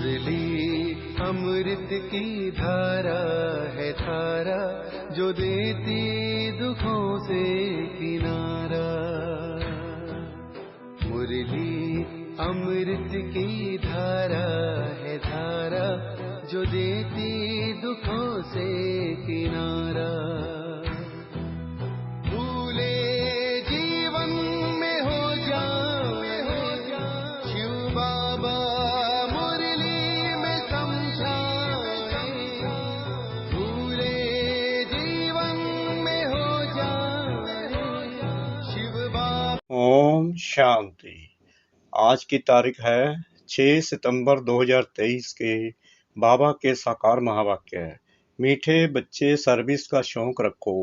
मुरली अमृत की धारा है धारा, जो देती दुखों से किनारा। मुरली अमृत की धारा है धारा, जो देती दुखों से किनारा। भूले जीवन में हो जाए शिव बाबा मुरली में समझाए। भूले जीवन में हो जाए शिव बाबा। ओम शांति। आज की तारीख है 6 सितंबर 2023 के बाबा के साकार महावाक्य है। मीठे बच्चे सर्विस का शौक रखो,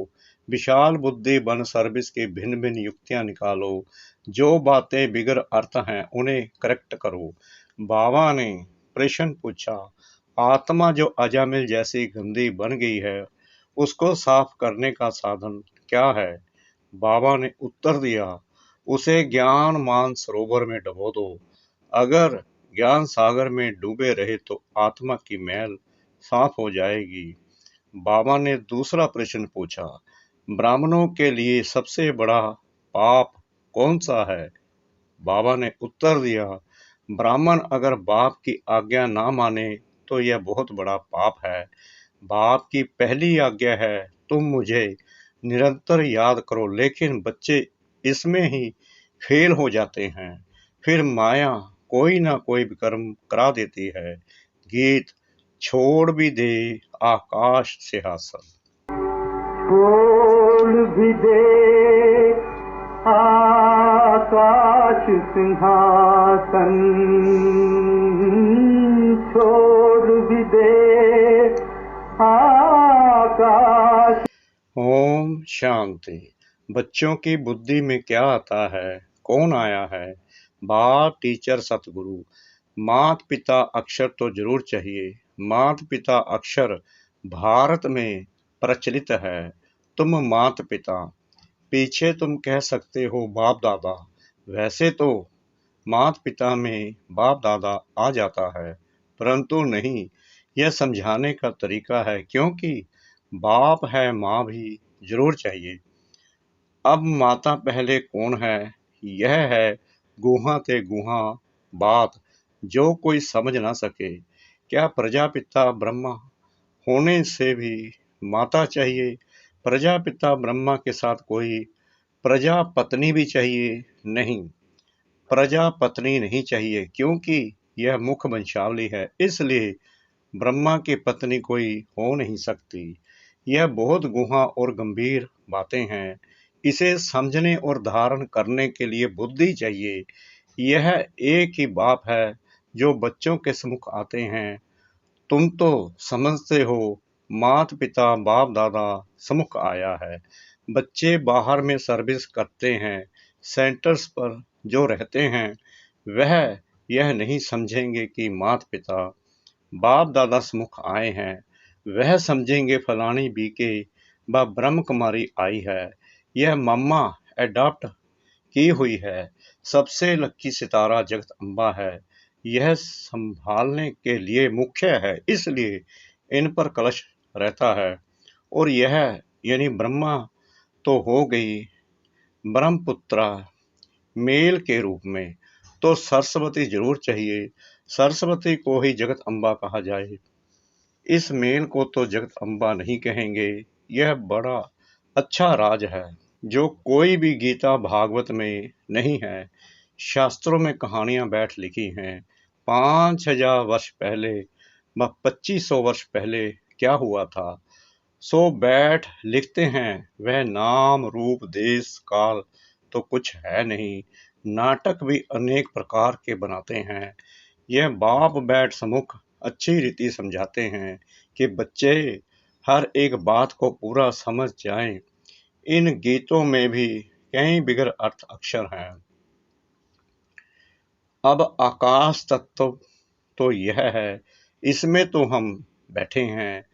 विशाल बुद्धि बन सर्विस की भिन्न भिन्न युक्तियां निकालो, जो बातें बिगर अर्थ हैं उन्हें करेक्ट करो। बाबा ने प्रश्न पूछा, आत्मा जो अजामिल जैसी गंदी बन गई है उसको साफ करने का साधन क्या है? बाबा ने उत्तर दिया, उसे ज्ञान मान सरोवर में डुबो दो। अगर ज्ञान सागर में डूबे रहे तो आत्मा की मैल साफ हो जाएगी। बाबा ने दूसरा प्रश्न पूछा, ब्राह्मणों के लिए सबसे बड़ा पाप कौन सा है? बाबा ने उत्तर दिया, ब्राह्मण अगर बाप की आज्ञा ना माने तो यह बहुत बड़ा पाप है। बाप की पहली आज्ञा है, तुम मुझे निरंतर याद करो, लेकिन बच्चे इसमें ही फेल हो जाते हैं। फिर माया कोई ना कोई विकर्म करा देती है। गीत छोड़ भी दे आकाश सिंहासन। छोड़ भी दे आकाश सिंहासन, छोड़ भी दे आकाश। ओम शांति। बच्चों की बुद्धि में क्या आता है? कौन आया है? बाप, टीचर, सतगुरु। माता पिता अक्षर तो जरूर चाहिए। माता पिता अक्षर भारत में प्रचलित है। तुम माता पिता, पीछे तुम कह सकते हो बाप दादा। वैसे तो माता पिता में बाप दादा आ जाता है, परंतु नहीं, यह समझाने का तरीका है, क्योंकि बाप है माँ भी जरूर चाहिए। अब माता पहले कौन है? यह है गुहा ते गुहा बात, जो कोई समझ ना सके। क्या प्रजापिता ब्रह्मा होने से भी माता चाहिए? प्रजापिता ब्रह्मा के साथ कोई प्रजापत्नी भी चाहिए? नहीं, प्रजापत्नी नहीं चाहिए, क्योंकि यह मुख वंशावली है, इसलिए ब्रह्मा की पत्नी कोई हो नहीं सकती। यह बहुत गुहा और गंभीर बातें हैं। इसे समझने और धारण करने के लिए बुद्धि चाहिए। यह एक ही बाप है जो बच्चों के सम्मुख आते हैं। तुम तो समझते हो माता पिता बाप दादा सम्मुख आया है। बच्चे बाहर में सर्विस करते हैं, सेंटर्स पर जो रहते हैं वह यह नहीं समझेंगे कि माता पिता बाप दादा सम्मुख आए हैं। वह समझेंगे फलानी बीके व ब्रह्म कुमारी आई है, यह मम्मा एडॉप्ट की हुई है। सबसे लक्की सितारा जगत अम्बा है, यह संभालने के लिए मुख्य है, इसलिए इन पर कलश रहता है। और यह यानी ब्रह्मा तो हो गई ब्रह्मपुत्रा मेल के रूप में, तो सरस्वती जरूर चाहिए। सरस्वती को ही जगत अम्बा कहा जाए। इस मेल को तो जगत अम्बा नहीं कहेंगे। यह बड़ा अच्छा राज है जो कोई भी गीता भागवत में नहीं है। शास्त्रों में कहानियां बैठ लिखी हैं। 5000 वर्ष पहले व 2500 वर्ष पहले क्या हुआ था, सो बैठ लिखते हैं। वह नाम रूप देश काल तो कुछ है नहीं। नाटक भी अनेक प्रकार के बनाते हैं। यह बाप बैठ सम्मुख अच्छी रीति समझाते हैं कि बच्चे हर एक बात को पूरा समझ जाएं। इन गीतों में भी कई बिगर अर्थ अक्षर हैं। अब आकाश तत्व तो यह है, इसमें तो हम बैठे हैं।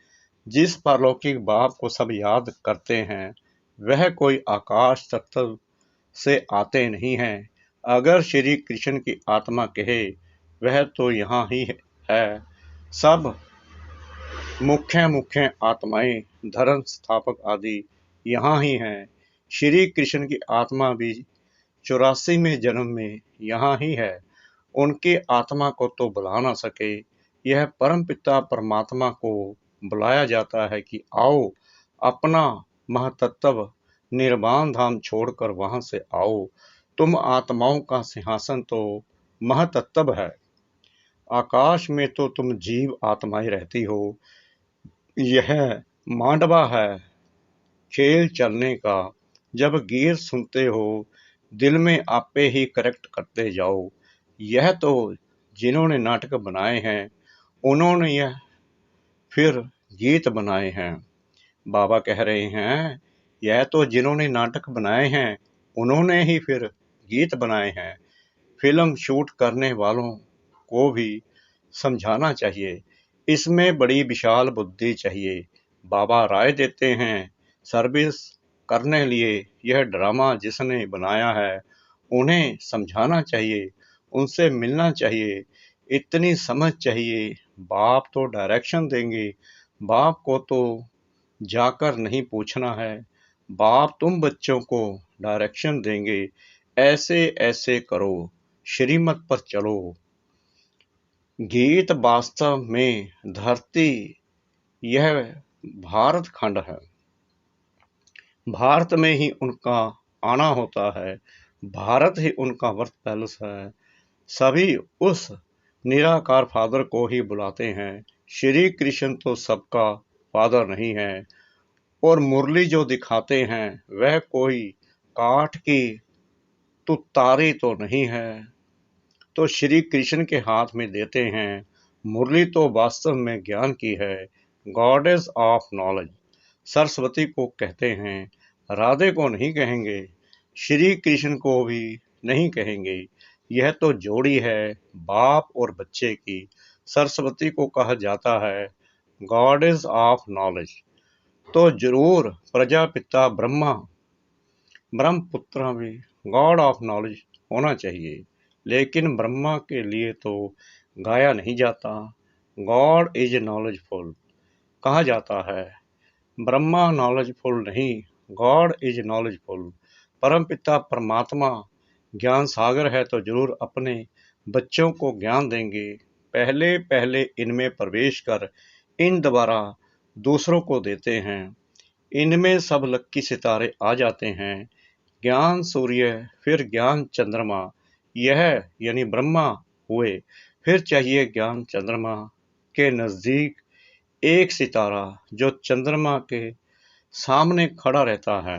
जिस पारलौकिक बाप को सब याद करते हैं वह कोई आकाश तत्व से आते नहीं हैं। अगर श्री कृष्ण की आत्मा कहे वह तो यहाँ ही है। सब मुख्य मुख्य आत्माएं, धर्म स्थापक आदि यहाँ ही हैं। श्री कृष्ण की आत्मा भी 84वें जन्म में यहाँ ही है। उनकी आत्मा को तो बुला ना सके, यह परमपिता परमात्मा को बुलाया जाता है कि आओ, अपना महतत्व निर्वाण धाम छोड़कर वहां से आओ। तुम आत्माओं का सिंहासन तो महतत्व है। आकाश में तो तुम जीव आत्माएं रहती हो। यह मांडवा है खेल चलने का। जब गीत सुनते हो, दिल में आपे ही करेक्ट करते जाओ। यह तो जिन्होंने नाटक बनाए हैं, उन्होंने यह फिर गीत बनाए हैं। बाबा कह रहे हैं, यह तो जिन्होंने नाटक बनाए हैं, उन्होंने ही फिर गीत बनाए हैं। फिल्म शूट करने वालों को भी समझाना चाहिए, इसमें बड़ी विशाल बुद्धि चाहिए। बाबा राय देते हैं, सर्विस करने लिए यह ड्रामा जिसने बनाया है, उन्हें समझाना चाहिए, उनसे मिलना चाहिए, इतनी समझ चाहिए। बाप तो डायरेक्शन देंगे, बाप को तो जाकर नहीं पूछना है। बाप तुम बच्चों को डायरेक्शन देंगे, ऐसे ऐसे करो, श्रीमत पर चलो। गीत वास्तव में धरती यह भारत खंड है। भारत में ही उनका आना होता है, भारत ही उनका बर्थ पैलेस है। सभी उस निराकार फादर को ही बुलाते हैं। श्री कृष्ण तो सबका फादर नहीं है, और मुरली जो दिखाते हैं वह कोई काठ की तुतारी तो नहीं है, तो श्री कृष्ण के हाथ में देते हैं। मुरली तो वास्तव में ज्ञान की है, गॉडेस ऑफ नॉलेज। सरस्वती को कहते हैं, राधे को नहीं कहेंगे, श्री कृष्ण को भी नहीं कहेंगे। यह तो जोड़ी है बाप और बच्चे की। सरस्वती को कहा जाता है गॉडेस ऑफ नॉलेज। तो जरूर प्रजापिता ब्रह्मपुत्र भी गॉड ऑफ नॉलेज होना चाहिए। लेकिन ब्रह्मा के लिए तो गाया नहीं जाता। गॉड इज नॉलेजफुल कहा जाता है, ब्रह्मा नॉलेजफुल नहीं, गॉड इज नॉलेजफुल। परमपिता परमात्मा ज्ञान सागर है, तो जरूर अपने बच्चों को ज्ञान देंगे। पहले पहले इनमें प्रवेश कर इन द्वारा दूसरों को देते हैं। इनमें सब लक्की सितारे आ जाते हैं। ज्ञान सूर्य, फिर ज्ञान चंद्रमा, यह यानी ब्रह्मा हुए। फिर चाहिए ज्ञान चंद्रमा के नजदीक एक सितारा जो चंद्रमा के सामने खड़ा रहता है।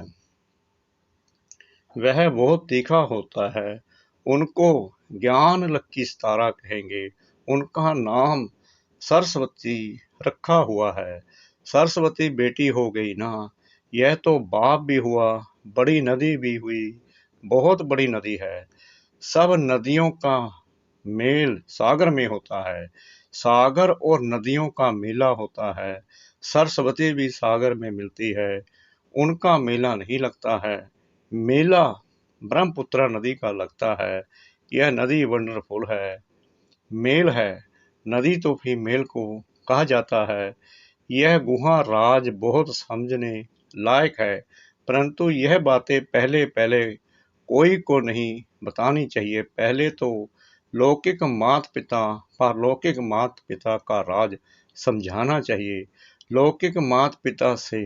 वह बहुत तीखा होता है, उनको ज्ञान लक्की सितारा कहेंगे। उनका नाम सरस्वती रखा हुआ है। सरस्वती बेटी हो गई ना, यह तो बाप भी हुआ, बड़ी नदी भी हुई, बहुत बड़ी नदी है। सब नदियों का मेल सागर में होता है, सागर और नदियों का मेला होता है। सरस्वती भी सागर में मिलती है, उनका मेला नहीं लगता है। मेला ब्रह्मपुत्र नदी का लगता है। यह नदी वंडरफुल है, मेल है। नदी तो भी मेल को कहा जाता है। यह गुहा राज बहुत समझने लायक है, परंतु यह बातें पहले पहले कोई को नहीं बतानी चाहिए। पहले तो लौकिक माता पिता पारलौकिक माता पिता का राज समझाना चाहिए। लौकिक माता पिता से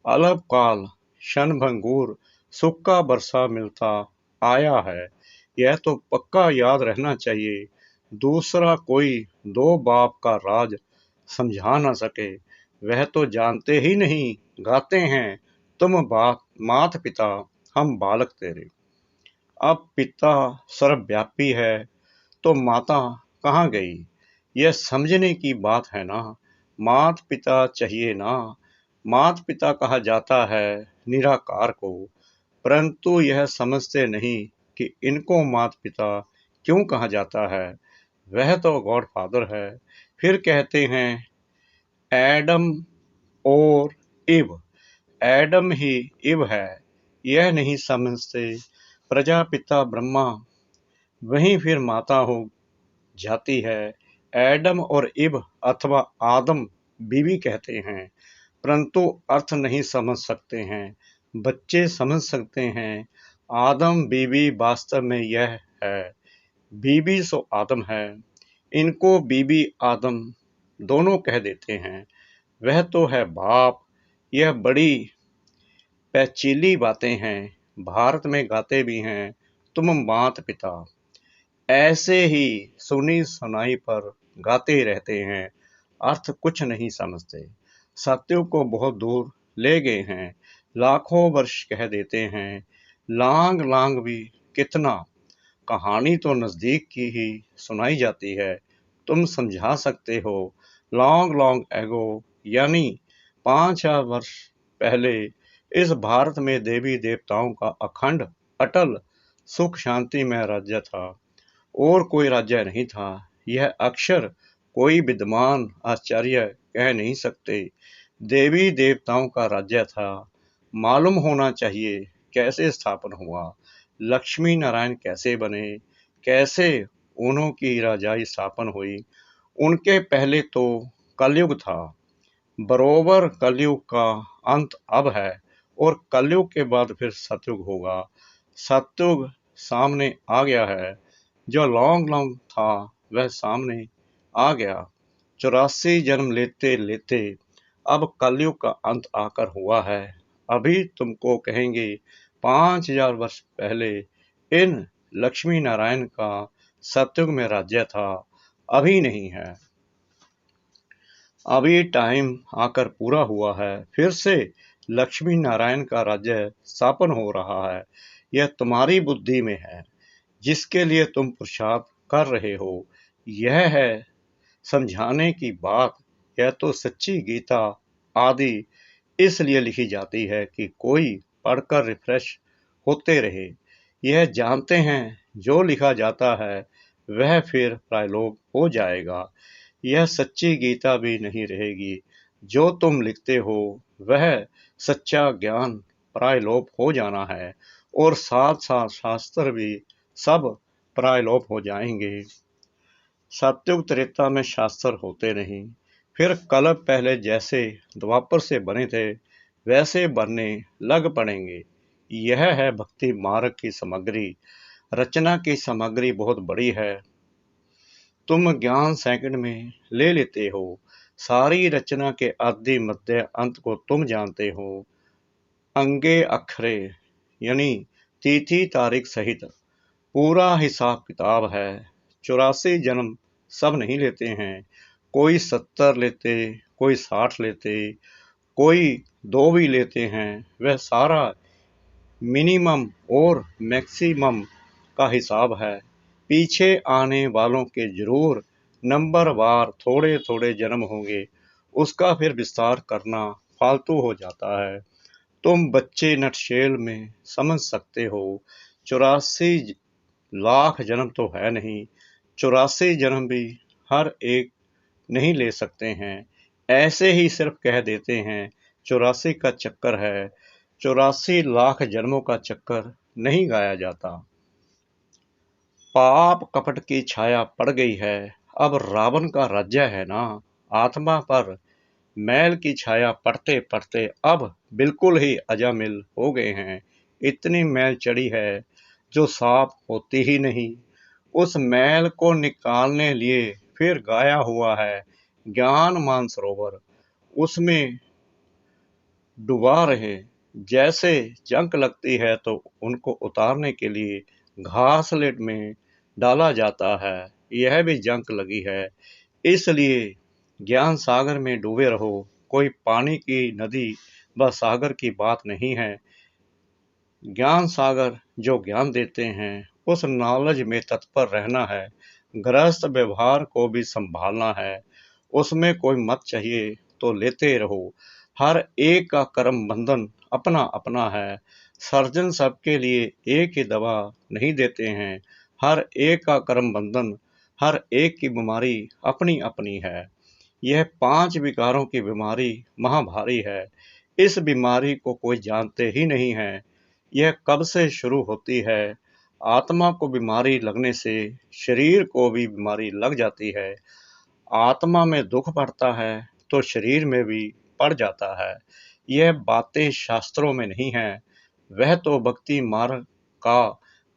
अलग काल क्षणभंगुर सुख का बरसा मिलता आया है, यह तो पक्का याद रहना चाहिए। दूसरा कोई दो बाप का राज समझा ना सके, वह तो जानते ही नहीं, गाते हैं तुम बाप मात पिता हम बालक तेरे। अब पिता सर्वव्यापी है तो माता कहाँ गई, यह समझने की बात है ना। मात पिता चाहिए ना। मात पिता कहा जाता है निराकार को, परंतु यह समझते नहीं कि इनको माता पिता क्यों कहा जाता है। वह तो गॉड फादर है। फिर कहते हैं एडम और इव, एडम ही इव है, यह नहीं समझते। प्रजापिता ब्रह्मा, वहीं फिर माता हो जाती है एडम और इब अथवा आदम बीवी कहते हैं, परंतु अर्थ नहीं समझ सकते हैं। बच्चे समझ सकते हैं। आदम बीवी वास्तव में यह है, बीबी सो आदम है। इनको बीबी आदम दोनों कह देते हैं। वह तो है बाप। यह बड़ी पैचीली बातें हैं। भारत में गाते भी हैं, तुम मात पिता। ऐसे ही सुनी सुनाई पर गाते रहते हैं, अर्थ कुछ नहीं समझते। सत्य को बहुत दूर ले गए हैं, लाखों वर्ष कह देते हैं। लांग लांग भी कितना, कहानी तो नजदीक की ही सुनाई जाती है। तुम समझा सकते हो। लॉन्ग लॉन्ग एगो यानी 5000 वर्ष पहले इस भारत में देवी देवताओं का अखंड अटल सुख शांति में राज्य था, और कोई राज्य नहीं था। यह अक्षर कोई विद्वान आचार्य कह नहीं सकते। देवी देवताओं का राज्य था। मालूम होना चाहिए कैसे स्थापन हुआ, लक्ष्मी नारायण कैसे बने, कैसे उन्हों की राजाई स्थापन हुई। उनके पहले तो कलयुग था, बरोबर कलयुग का अंत अब है, और कलयुग के बाद फिर सतयुग होगा। सतयुग सामने आ गया है। जो लॉन्ग लॉन्ग था वह सामने आ गया। 84 जन्म लेते लेते अब कलयुग का अंत आकर हुआ है। अभी तुमको कहेंगे 5000 वर्ष पहले इन लक्ष्मी नारायण का सतयुग में राज्य था। अभी नहीं है, अभी टाइम आकर पूरा हुआ है। फिर से लक्ष्मी नारायण का राज्य स्थापन हो रहा है। यह तुम्हारी बुद्धि में है, जिसके लिए तुम पुरुषार्थ कर रहे हो। यह है समझाने की बात। यह तो सच्ची गीता आदि इसलिए लिखी जाती है कि कोई पढ़कर रिफ्रेश होते रहे। यह जानते हैं जो लिखा जाता है वह फिर प्रायलोक हो जाएगा। यह सच्ची गीता भी नहीं रहेगी। जो तुम लिखते हो वह सच्चा ज्ञान प्रायलोप हो जाना है, और साथ साथ शास्त्र भी सब प्रायलोप हो जाएंगे। सतयुग त्रेता में शास्त्र होते नहीं। फिर कलप पहले जैसे द्वापर से बने थे वैसे बनने लग पड़ेंगे। यह है भक्ति मार्ग की सामग्री। रचना की सामग्री बहुत बड़ी है। तुम ज्ञान सेकंड में ले लेते हो। सारी रचना के आदि मध्य अंत को तुम जानते हो। अंगे अक्षरे यानी तिथि तारीख सहित पूरा हिसाब किताब है। 84 जन्म सब नहीं लेते हैं। कोई 70 लेते, कोई 60 लेते, कोई 2 भी लेते हैं। वह सारा मिनिमम और मैक्सिमम का हिसाब है। पीछे आने वालों के जरूर नंबरवार थोड़े थोड़े जन्म होंगे। उसका फिर विस्तार करना फालतू हो जाता है। तुम बच्चे नटशेल में समझ सकते हो। 84 लाख जन्म तो है नहीं। 84 जन्म भी हर एक नहीं ले सकते हैं। ऐसे ही सिर्फ कह देते हैं 84 का चक्कर है। 84 लाख जन्मों का चक्कर नहीं गाया जाता। पाप कपट की छाया पड़ गई है। अब रावण का राज्य है ना। आत्मा पर मैल की छाया पड़ते पड़ते अब बिल्कुल ही अजामिल हो गए हैं। इतनी मैल चढ़ी है जो साफ होती ही नहीं। उस मैल को निकालने लिए फिर गाया हुआ है ज्ञान मानसरोवर। उसमें डुबा रहे। जैसे जंक लगती है तो उनको उतारने के लिए घासलेट में डाला जाता है। यह भी जंक लगी है, इसलिए ज्ञान सागर में डूबे रहो। कोई पानी की नदी व सागर की बात नहीं है। ज्ञान सागर जो ज्ञान देते हैं उस नॉलेज में तत्पर रहना है। गृहस्थ व्यवहार को भी संभालना है। उसमें कोई मत चाहिए तो लेते रहो। हर एक का कर्म बंधन अपना अपना है। सर्जन सबके लिए एक ही दवा नहीं देते हैं। हर एक का कर्म बंधन, हर एक की बीमारी अपनी अपनी है। यह 5 विकारों की बीमारी महाभारी है। इस बीमारी को कोई जानते ही नहीं है। यह कब से शुरू होती है। आत्मा को बीमारी लगने से शरीर को भी बीमारी लग जाती है। आत्मा में दुख पड़ता है तो शरीर में भी पड़ जाता है। यह बातें शास्त्रों में नहीं है, वह तो भक्ति मार्ग का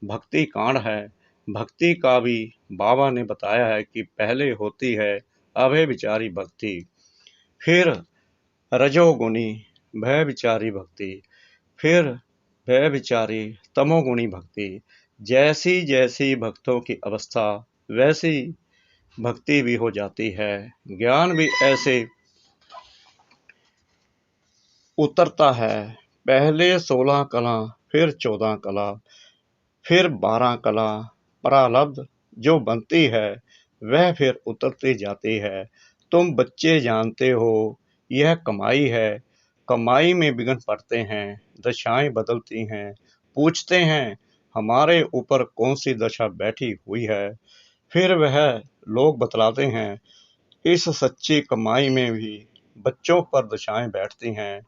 भक्ति कांड है। भक्ति का भी बाबा ने बताया है कि पहले होती है अव्यभिचारी भक्ति, फिर रजोगुणी भयविचारी भक्ति, फिर भयविचारी तमोगुणी भक्ति। जैसी जैसी भक्तों की अवस्था वैसी भक्ति भी हो जाती है, ज्ञान भी ऐसे उतरता है। पहले 16 कला, फिर 14 कला, फिर 12 कला प्रारब्ध जो बनती है वह फिर उतरती जाती है। तुम बच्चे जानते हो यह कमाई है, कमाई में विघ्न पड़ते हैं, दशाएं बदलती हैं। पूछते हैं हमारे ऊपर कौन सी दशा बैठी हुई है, फिर वह लोग बतलाते हैं इस सच्ची कमाई में भी बच्चों पर दशाएं बैठती हैं।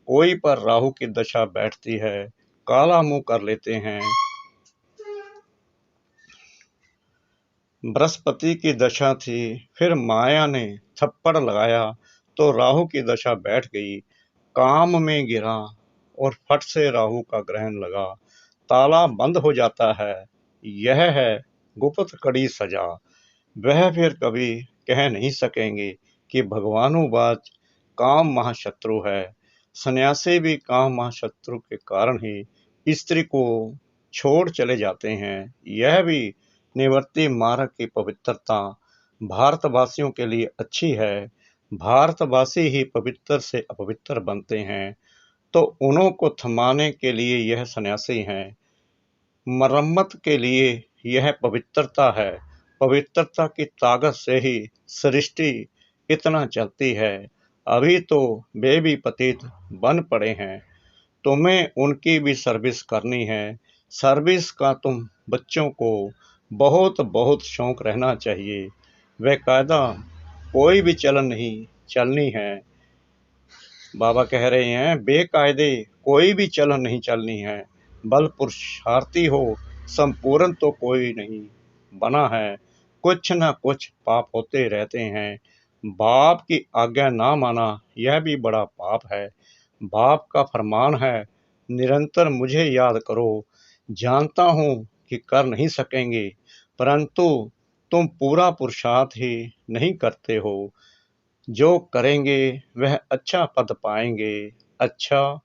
कोई पर राहु की दशा बैठती है, काला मुंह कर लेते हैं। बृहस्पति की दशा थी, फिर माया ने थप्पड़ लगाया तो राहु की दशा बैठ गई। काम में गिरा और फट से राहु का ग्रहण लगा, ताला बंद हो जाता है। यह है गुप्त कड़ी सजा। वह फिर कभी कह नहीं सकेंगे कि भगवानुवाच काम महाशत्रु है। सन्यासी भी काम महाशत्रु के कारण ही स्त्री को छोड़ चले जाते हैं। यह भी निवृत्ति मार्ग की पवित्रता भारतवासियों के लिए अच्छी है। भारतवासी ही पवित्र से अपवित्र बनते हैं, तो उन्हों को थमाने के लिए यह सन्यासी हैं, मरम्मत के लिए यह पवित्रता है। पवित्रता की ताकत से ही सृष्टि इतना चलती है। अभी तो वे भी पतित बन पड़े हैं, तुम्हें उनकी भी सर्विस करनी है। सर्विस का तुम बच्चों को बहुत बहुत शौक रहना चाहिए। बेकायदा कोई भी चलन नहीं चलनी है। बाबा कह रहे हैं बेकायदे कोई भी चलन नहीं चलनी है। बल पुरुषार्थी हो, संपूर्ण तो कोई नहीं बना है। कुछ न कुछ पाप होते रहते हैं। बाप की आज्ञा ना माना यह भी बड़ा पाप है। बाप का फरमान है निरंतर मुझे याद करो। जानता हूँ कि कर नहीं सकेंगे, परंतु तुम पूरा पुरुषार्थ ही नहीं करते हो। जो करेंगे वह अच्छा पद पाएंगे। अच्छा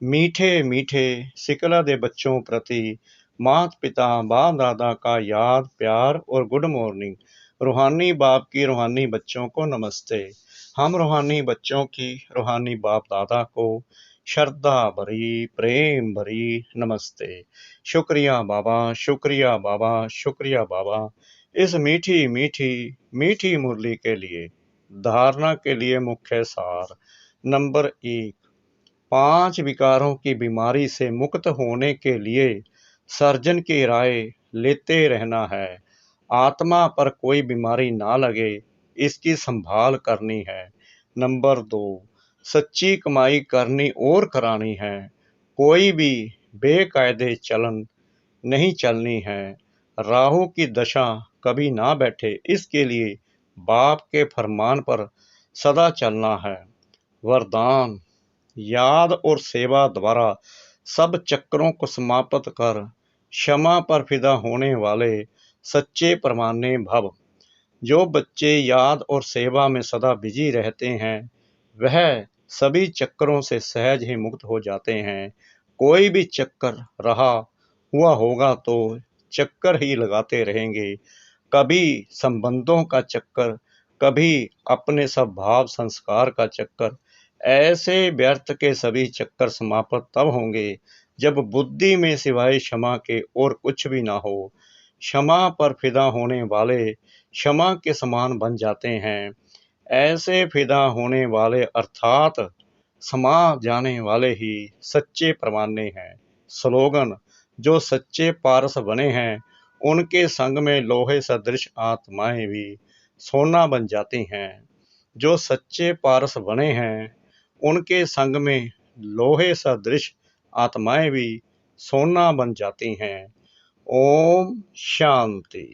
मीठे मीठे सिकला दे बच्चों प्रति माता पिता बाप दादा का याद प्यार और गुड मॉर्निंग। रूहानी बाप की रूहानी बच्चों को नमस्ते। हम रूहानी बच्चों की रूहानी बाप दादा को श्रद्धा भरी प्रेम भरी नमस्ते। शुक्रिया बाबा, शुक्रिया बाबा, शुक्रिया बाबा इस मीठी मीठी मीठी मुरली के लिए। धारणा के लिए मुख्य सार। नंबर 1, 5 विकारों की बीमारी से मुक्त होने के लिए सर्जन की राय लेते रहना है। आत्मा पर कोई बीमारी ना लगे इसकी संभाल करनी है। नंबर 2, सच्ची कमाई करनी और करानी है। कोई भी बेकायदे चलन नहीं चलनी है। राहु की दशा कभी ना बैठे इसके लिए बाप के फरमान पर सदा चलना है। वरदान याद और सेवा द्वारा सब चक्रों को समाप्त कर क्षमा पर फिदा होने वाले सच्चे परमाने भव। जो बच्चे याद और सेवा में सदा बिजी रहते हैं वह सभी चक्रों से सहज ही मुक्त हो जाते हैं। कोई भी चक्कर रहा हुआ होगा तो चक्कर ही लगाते रहेंगे। कभी संबंधों का चक्कर, कभी अपने सब भाव संस्कार का चक्कर। ऐसे व्यर्थ के सभी चक्कर समाप्त तब होंगे जब बुद्धि में सिवाय क्षमा के और कुछ भी ना हो। क्षमा पर फिदा होने वाले क्षमा के समान बन जाते हैं। ऐसे फिदा होने वाले अर्थात समा जाने वाले ही सच्चे परमाने हैं। स्लोगन जो सच्चे पारस बने हैं उनके संग में लोहे सदृश आत्माएं भी सोना बन जाती हैं। जो सच्चे पारस बने हैं उनके संग में लोहे सदृश आत्माएं भी सोना बन जाती हैं। ओम शांति।